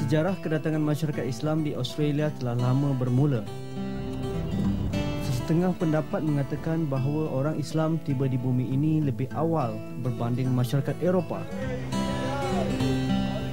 Sejarah kedatangan masyarakat Islam di Australia telah lama bermula. Setengah pendapat mengatakan bahawa orang Islam tiba di bumi ini lebih awal berbanding masyarakat Eropah.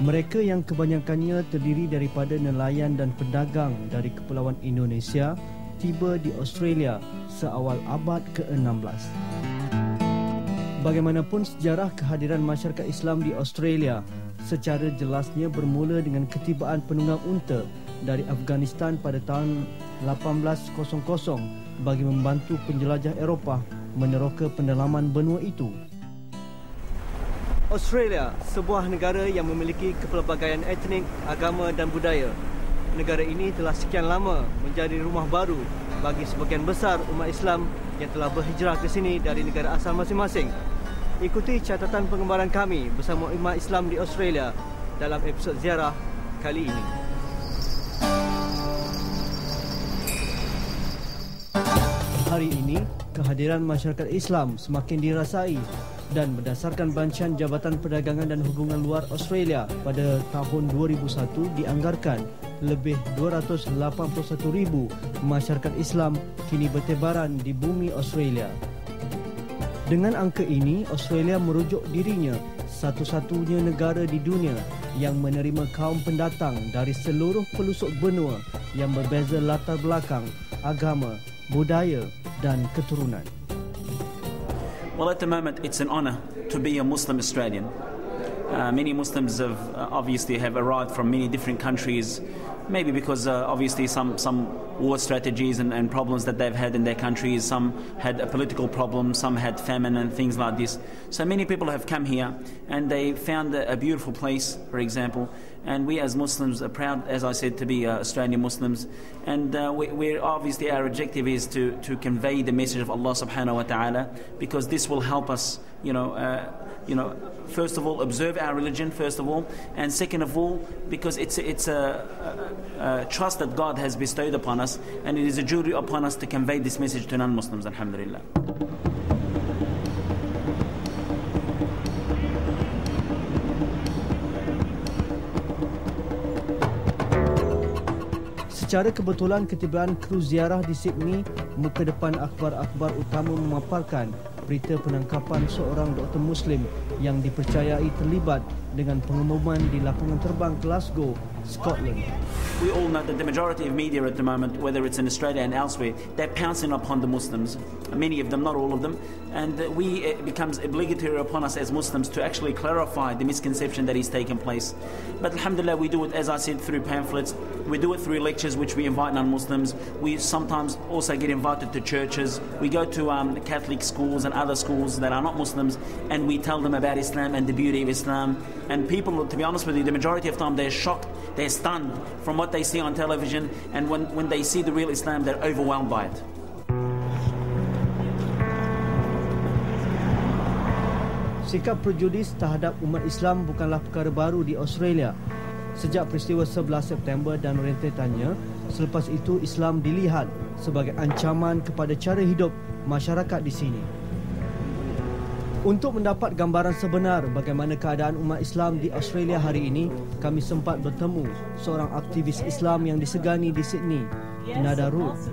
Mereka yang kebanyakannya terdiri daripada nelayan dan pedagang dari Kepulauan Indonesia tiba di Australia seawal abad ke-16. Bagaimanapun, sejarah kehadiran masyarakat Islam di Australia secara jelasnya bermula dengan ketibaan penunggang unta dari Afghanistan pada tahun 1800 bagi membantu penjelajah Eropah meneroka pendalaman benua itu. Australia, sebuah negara yang memiliki kepelbagaian etnik, agama dan budaya. Negara ini telah sekian lama menjadi rumah baru bagi sebagian besar umat Islam yang telah berhijrah ke sini dari negara asal masing-masing. Ikuti catatan pengembaraan kami bersama umat Islam di Australia dalam episod ziarah kali ini. Hari ini, kehadiran masyarakat Islam semakin dirasai dan berdasarkan bancian Jabatan Perdagangan dan Hubungan Luar Australia pada tahun 2001 dianggarkan lebih 281,000 masyarakat Islam kini bertebaran di bumi Australia. Dengan angka ini, Australia merujuk dirinya satu-satunya negara di dunia yang menerima kaum pendatang dari seluruh pelosok benua yang berbeza latar belakang, agama, budaya dan keturunan. Well, at the moment, it's an honour to be a Muslim Australian. Many Muslims obviously have arrived from many different countries, maybe because obviously some war strategies and problems that they've had in their countries. Some had a political problem, some had famine and things like this. So many people have come here and they found a beautiful place, for example. And we as Muslims are proud, as I said, to be Australian Muslims. And we're obviously our objective is to convey the message of Allah subhanahu wa ta'ala, because this will help us, first of all, observe our religion, first of all, and second of all, because it's a trust that God has bestowed upon us, and it is a duty upon us to convey this message to non-Muslims, alhamdulillah. Secara kebetulan, ketibaan kru ziarah di Sydney, muka depan akhbar-akhbar utama memaparkan berita penangkapan seorang doktor Muslim yang dipercayai terlibat dengan pengumuman di lapangan terbang Glasgow, Scotland. We all know that the majority of media at the moment, whether it's in Australia and elsewhere, they're pouncing upon the Muslims. Many of them, not all of them. And it becomes obligatory upon us as Muslims to actually clarify the misconception that is taking place. But alhamdulillah, we do it, as I said, through pamphlets. We do it through lectures which we invite non-Muslims. We sometimes also get invited to churches. We go to Catholic schools and other schools that are not Muslims, and we tell them about Islam and the beauty of Islam. And people, to be honest with you, the majority of the time they're shocked, they're stunned from what they see on television, and when they see the real Islam, they're overwhelmed by it. Sikap prejudis terhadap umat Islam bukanlah perkara baru di Australia. Sejak peristiwa 11 September dan rentetannya, selepas itu Islam dilihat sebagai ancaman kepada cara hidup masyarakat di sini. Untuk mendapat gambaran sebenar bagaimana keadaan umat Islam di Australia hari ini, kami sempat bertemu seorang aktivis Islam yang disegani di Sydney, Nada Ruth.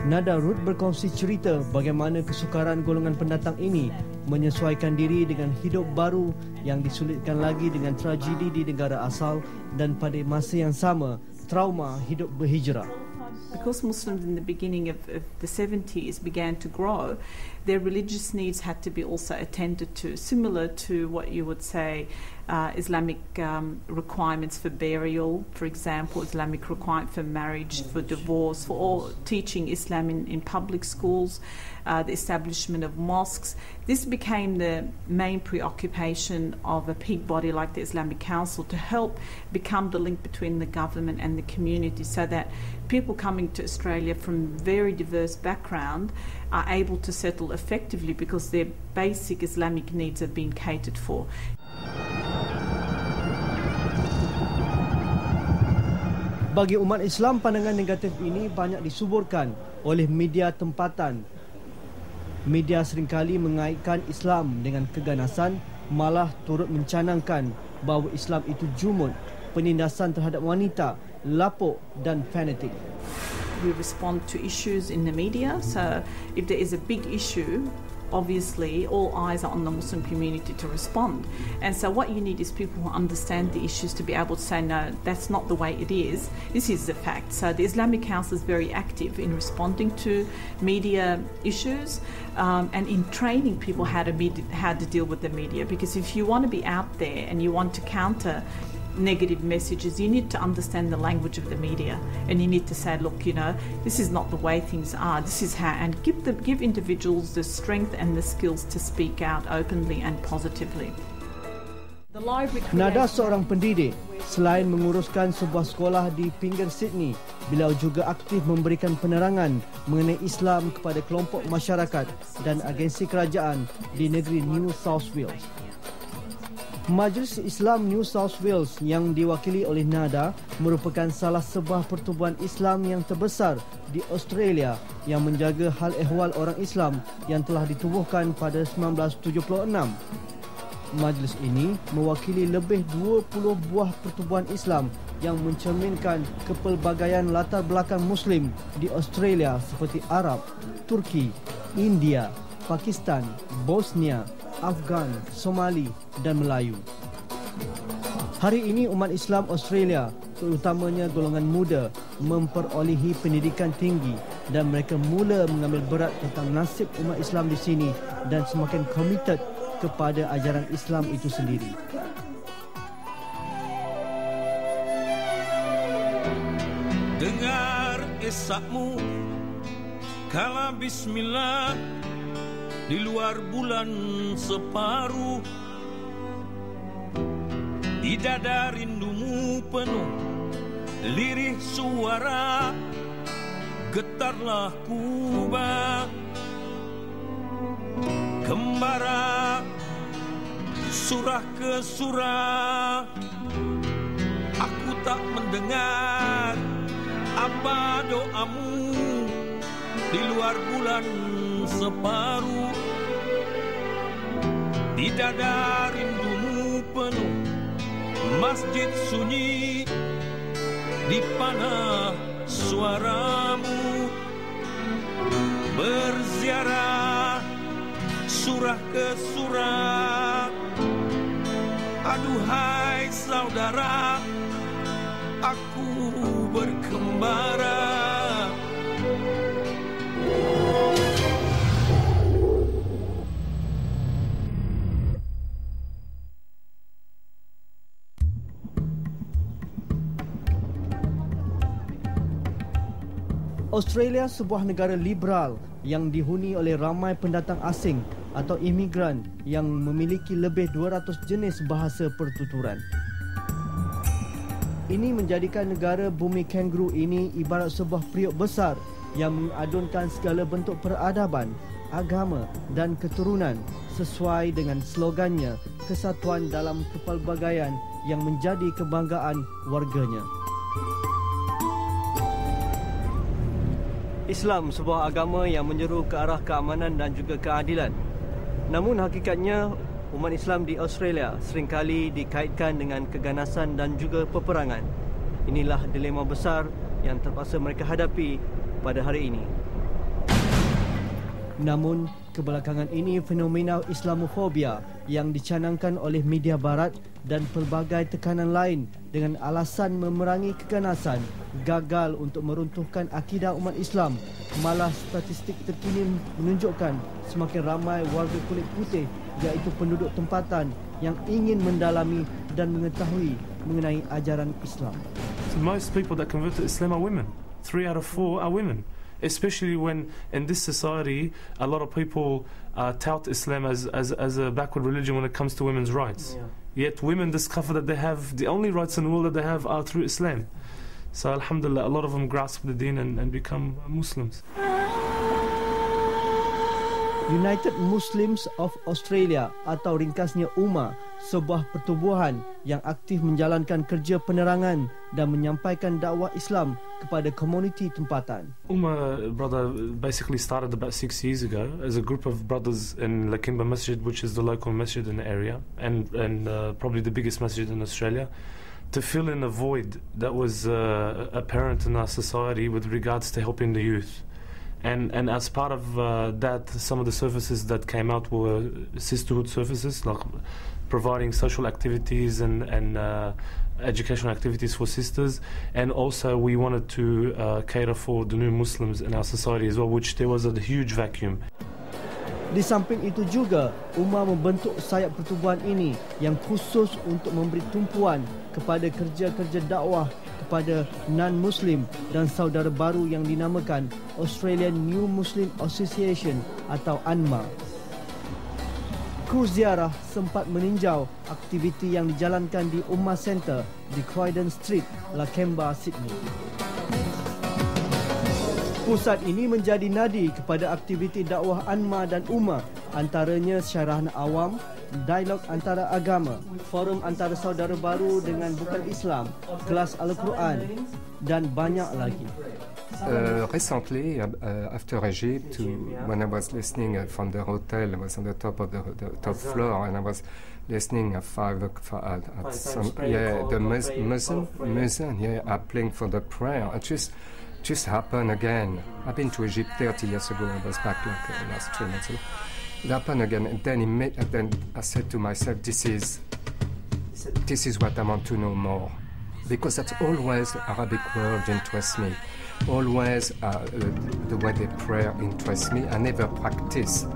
Nada Ruth berkongsi cerita bagaimana kesukaran golongan pendatang ini menyesuaikan diri dengan hidup baru yang disulitkan lagi dengan tragedi di negara asal dan pada masa yang sama trauma hidup berhijrah. Because Muslims in the beginning of the 70s began to grow, their religious needs had to be also attended to, similar to what you would say Islamic requirements for burial, for example, Islamic requirement for marriage, for divorce, for all teaching Islam in public schools, the establishment of mosques. This became the main preoccupation of a peak body like the Islamic Council to help become the link between the government and the community, so that people coming to Australia from very diverse background are able to settle effectively because their basic Islamic needs have been catered for. Bagi umat Islam, pandangan negatif ini banyak disuburkan oleh media tempatan. Media seringkali mengaitkan Islam dengan keganasan, malah turut mencanangkan bahawa Islam itu jumud penindasan terhadap wanita, lapuk dan fanatik. We respond to issues in the media. So if there is a big issue, obviously all eyes are on the Muslim community to respond. And so what you need is people who understand the issues to be able to say, no, that's not the way it is. This is the fact. So the Islamic Council is very active in responding to media issues and in training people how to deal with the media. Because if you want to be out there and you want to counter negative messages, you need to understand the language of the media, and you need to say, look, you know, this is not the way things are, this is how, and give individuals the strength and the skills to speak out openly and positively. Nada seorang pendidik, selain menguruskan sebuah sekolah di pinggir Sydney, beliau juga aktif memberikan penerangan mengenai Islam kepada kelompok masyarakat dan agensi kerajaan di negeri New South Wales. Majlis Islam New South Wales yang diwakili oleh Nada merupakan salah sebuah pertubuhan Islam yang terbesar di Australia yang menjaga hal ehwal orang Islam yang telah ditubuhkan pada 1976. Majlis ini mewakili lebih 20 buah pertubuhan Islam yang mencerminkan kepelbagaian latar belakang Muslim di Australia seperti Arab, Turki, India, Pakistan, Bosnia, Afghan, Somali dan Melayu. Hari ini umat Islam Australia, terutamanya golongan muda, memperolehi pendidikan tinggi dan mereka mula mengambil berat tentang nasib umat Islam di sini dan semakin komited kepada ajaran Islam itu sendiri. Dengar esakmu kala bismillah di luar bulan separuh, di dada rindumu penuh lirih suara, getarlah Kuba kembara surah ke surah. Aku tak mendengar apa doamu di luar bulan separuh, di dada rindumu penuh masjid sunyi, di panah suaramu berziarah surah ke surah. Aduhai saudara, aku berkembara. Australia sebuah negara liberal yang dihuni oleh ramai pendatang asing atau imigran yang memiliki lebih 200 jenis bahasa pertuturan. Ini menjadikan negara bumi kanguru ini ibarat sebuah periuk besar yang mengadunkan segala bentuk peradaban, agama dan keturunan sesuai dengan slogannya, kesatuan dalam kepelbagaian yang menjadi kebanggaan warganya. Islam sebuah agama yang menyeru ke arah keamanan dan juga keadilan. Namun hakikatnya umat Islam di Australia seringkali dikaitkan dengan keganasan dan juga peperangan. Inilah dilema besar yang terpaksa mereka hadapi pada hari ini. Namun kebelakangan ini fenomena Islamofobia yang dicanangkan oleh media barat dan pelbagai tekanan lain dengan alasan memerangi keganasan gagal untuk meruntuhkan akidah umat Islam. Malah statistik terkini menunjukkan semakin ramai warga kulit putih, iaitu penduduk tempatan, yang ingin mendalami dan mengetahui mengenai ajaran Islam. Most people that convert to Islam are women. 3 out of 4 are women. Especially when in this society a lot of people tout Islam as a backward religion when it comes to women's rights. Yet women discover that they have the only rights in the world that they have are through Islam. So alhamdulillah, a lot of them grasp the deen and become Muslims. United Muslims of Australia atau ringkasnya UMA, sebuah pertubuhan yang aktif menjalankan kerja penerangan dan menyampaikan dakwah Islam kepada komuniti tempatan. UMA, brother, basically started about 6 years ago as a group of brothers in Lakimba Masjid, which is the local masjid in the area and probably the biggest masjid in Australia. to fill in a void that was apparent in our society with regards to helping the youth. And as part of that, some of the services that came out were sisterhood services, like providing social activities and educational activities for sisters. And also we wanted to cater for the new Muslims in our society as well, which there was a huge vacuum. Di samping itu juga, UMA membentuk sayap pertubuhan ini yang khusus untuk memberi tumpuan kepada kerja-kerja dakwah kepada non-Muslim dan saudara baru yang dinamakan Australian New Muslim Association atau ANMA. Kru ziarah sempat meninjau aktiviti yang dijalankan di Ummah Center di Croydon Street, Lakemba, Sydney. Pusat ini menjadi nadi kepada aktiviti dakwah ANMA dan UMA, antaranya syarahan awam, dialog antara agama, forum antara saudara baru dengan bukan Islam, kelas Al-Quran dan banyak lagi. Recently, after Egypt, when I was listening from the hotel, I was on the top of the top floor, and I was listening at the Muezzin, are playing for the prayer. It just happened again. I've been to Egypt 30 years ago. I was back like last 3 months ago. It happened again, and then I said to myself, this is what I want to know more, because that's always the Arabic world interests me. Always the way they pray interests me. I never practice,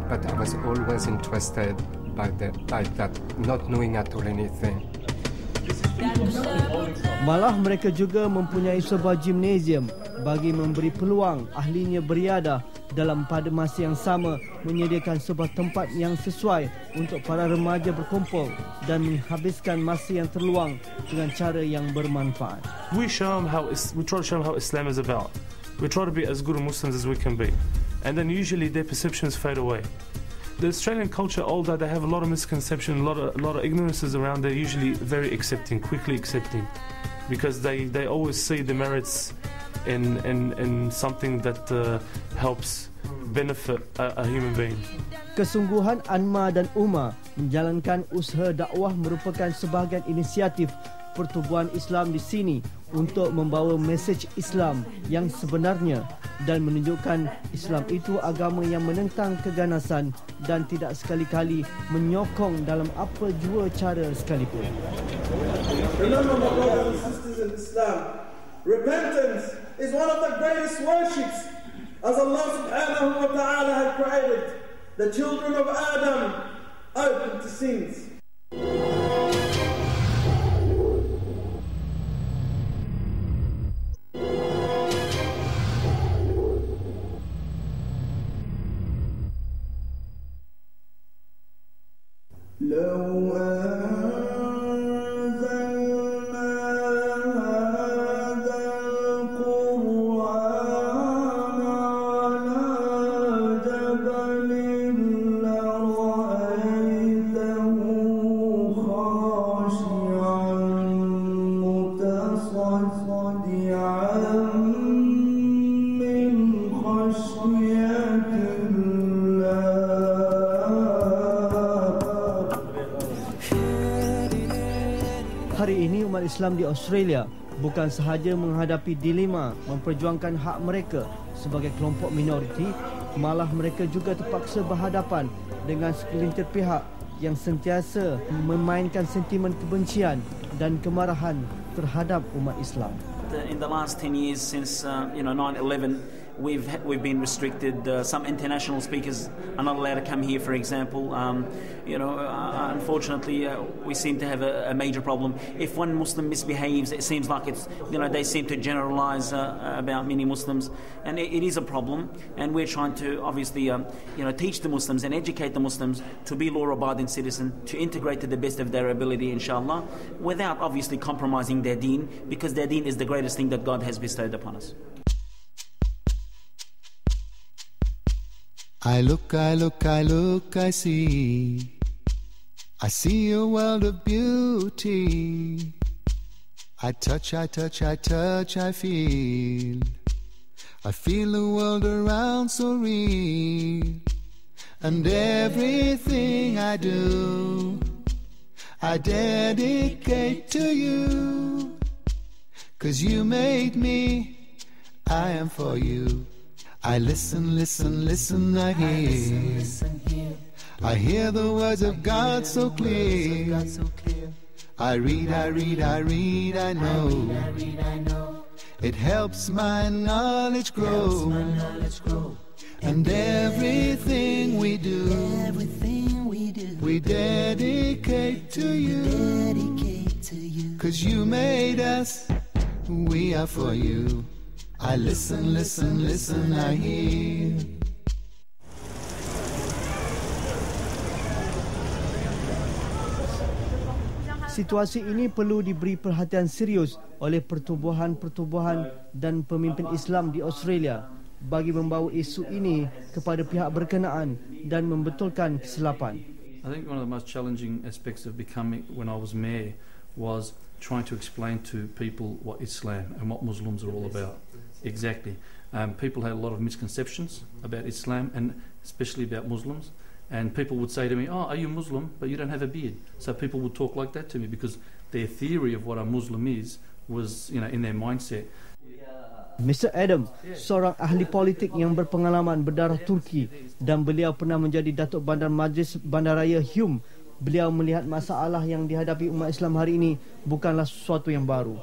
but I was always interested by that, not knowing at all anything. Malah mereka juga mempunyai sebuah gimnasium bagi memberi peluang ahlinya beriadah dalam pada masa yang sama menyediakan sebuah tempat yang sesuai untuk para remaja berkumpul dan menghabiskan masa yang terluang dengan cara yang bermanfaat. We try to show them how Islam is about. We try to be as good Muslims as we can be, and then usually their perceptions fade away. The Australian culture, older, they have a lot of misconception, a lot of ignorances around. They're usually very accepting, quickly accepting, because they always see the merits in something that helps benefit a human being. Kesungguhan ANMA dan UMA menjalankan usaha dakwah merupakan sebahagian inisiatif pertubuhan Islam di sini untuk membawa mesej Islam yang sebenarnya dan menunjukkan Islam itu agama yang menentang keganasan dan tidak sekali-kali menyokong dalam apa jua cara sekalipun. Remember, my brothers and sisters in Islam, repentance is one of the greatest worships, as Allah subhanahu wa ta'ala had created the children of Adam open to sins. لو أنزلنا هذا القرآن على جبل لرأيته خاشعا متصدعا من خشية Hari ini umat Islam di Australia bukan sahaja menghadapi dilema memperjuangkan hak mereka sebagai kelompok minoriti, malah mereka juga terpaksa berhadapan dengan segelintir pihak yang sentiasa memainkan sentimen kebencian dan kemarahan terhadap umat Islam. In the last 10 years since 9/11, we've been restricted. Some international speakers are not allowed to come here, for example. Unfortunately, we seem to have a major problem. If one Muslim misbehaves, it seems like they seem to generalize about many Muslims, and it is a problem. And we're trying to obviously teach the Muslims and educate the Muslims to be law-abiding citizens, to integrate to the best of their ability, inshallah, without obviously compromising their deen, because their deen is the greatest thing that God has bestowed upon us. I look, I see a world of beauty. I touch, I feel the world around so real. And everything I do, I dedicate to you. 'Cause you made me, I am for you. I listen, listen, listen, I hear. I hear the words of God so clear. I read, I read, I read, I know. It helps my knowledge grow. And everything we do, we dedicate to you. 'Cause you made us, we are for you. I listen, listen, listen, I hear. Situasi ini perlu diberi perhatian serius oleh pertubuhan-pertubuhan dan pemimpin Islam di Australia bagi membawa isu ini kepada pihak berkenaan dan membetulkan kesilapan. I think one of the most challenging aspects of becoming, when I was mayor, was trying to explain to people what Islam and what Muslims are all about. Exactly. People had a lot of misconceptions about Islam and especially about Muslims. And people would say to me, "Oh, are you Muslim? But you don't have a beard." So people would talk like that to me because their theory of what a Muslim is was, in their mindset. Mr. Adam, seorang ahli politik yang berpengalaman berdarah Turki dan beliau pernah menjadi Datuk Bandar Majlis Bandaraya Hume. Beliau melihat masalah yang dihadapi umat Islam hari ini bukanlah sesuatu yang baru.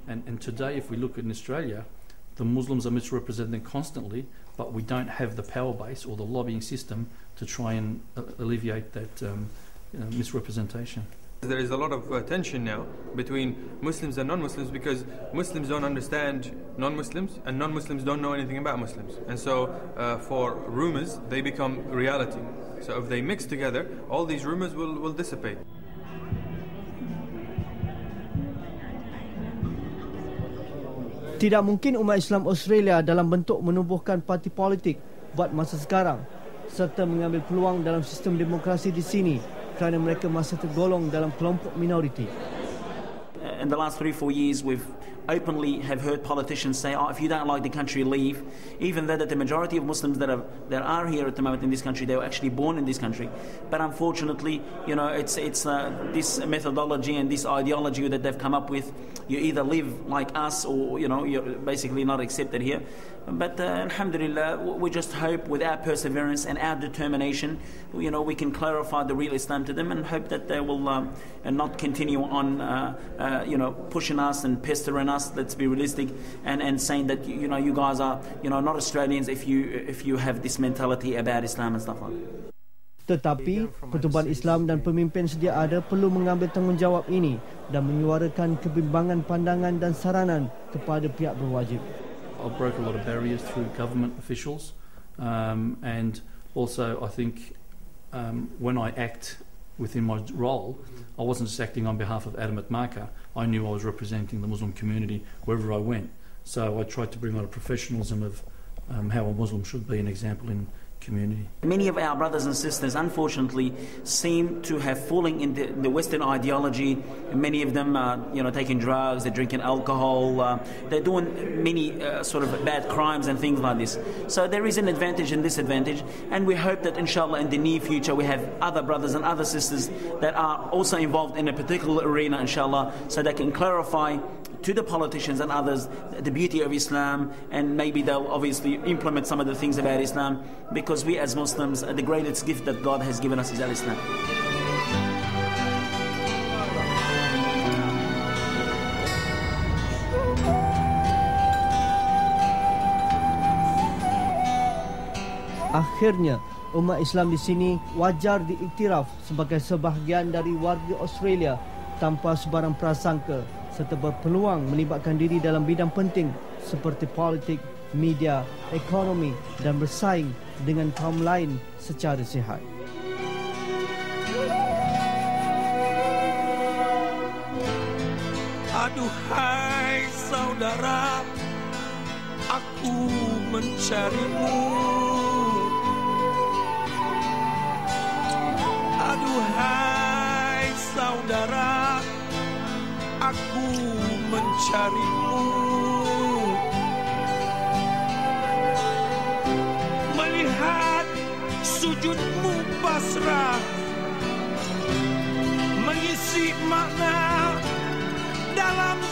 And today, if we look in Australia, the Muslims are misrepresented constantly, but we don't have the power base or the lobbying system to try and alleviate that misrepresentation. There is a lot of tension now between Muslims and non-Muslims because Muslims don't understand non-Muslims and non-Muslims don't know anything about Muslims. And so for rumours, they become reality. So if they mix together, all these rumours will dissipate. Tidak mungkin umat Islam Australia dalam bentuk menubuhkan parti politik buat masa sekarang serta mengambil peluang dalam sistem demokrasi di sini kerana mereka masih tergolong dalam kelompok minoriti. In the last 3-4 years, we've openly have heard politicians say, "Oh, if you don't like the country, leave." Even though that the majority of Muslims that are here at the moment in this country, they were actually born in this country. But unfortunately, it's this methodology and this ideology that they've come up with. You either live like us, or you're basically not accepted here. But alhamdulillah, we just hope with our perseverance and our determination, we can clarify the real Islam to them and hope that they will not continue on, pushing us and pestering us. Let's be realistic and saying that you guys are not Australians if you have this mentality about Islam and stuff like that. Tetapi pertubuhan Islam dan pemimpin sedia ada perlu mengambil tanggungjawab ini dan menyuarakan kebimbangan pandangan dan saranan kepada pihak berwajib. I broke a lot of barriers through government officials, and also I think when I act within my role, I wasn't just acting on behalf of Adam at Marka. I knew I was representing the Muslim community wherever I went. So I tried to bring out a professionalism of how a Muslim should be an example in community. Many of our brothers and sisters, unfortunately, seem to have fallen into the Western ideology. Many of them are, taking drugs, they're drinking alcohol, they're doing many sort of bad crimes and things like this. So there is an advantage and disadvantage, and we hope that, inshallah, in the near future, we have other brothers and other sisters that are also involved in a particular arena, inshallah, so they can clarify to the politicians and others the beauty of Islam, and maybe they'll obviously implement some of the things about Islam, because we as Muslims, the greatest gift that God has given us is Al-Islam. Akhirnya, umat Islam di sini wajar diiktiraf sebagai sebahagian dari warga Australia tanpa sebarang prasangka, serta berpeluang melibatkan diri dalam bidang penting seperti politik, media, ekonomi dan bersaing dengan kaum lain secara sihat. Aduhai saudara, aku mencarimu. Aduhai saudara, aku mencarimu. Melihat sujudmu pasrah, mengisi kasih makna dalam